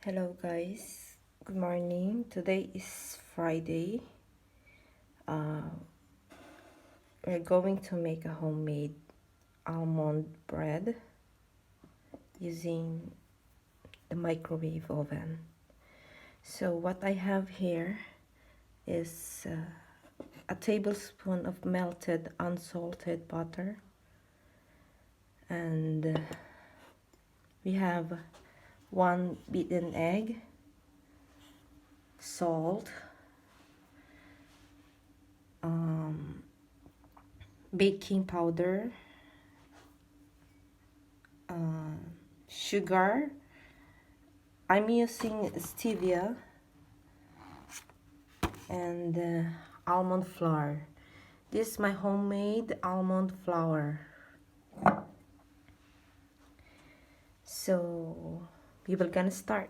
Hello guys, good morning. Today is Friday. Uh, we're going to make a homemade almond bread using the microwave oven. So what I have here is a tablespoon of melted unsalted butter, and we have one beaten egg, salt, baking powder, sugar. I'm using stevia, and almond flour. This is my homemade almond flour. So we will gonna start.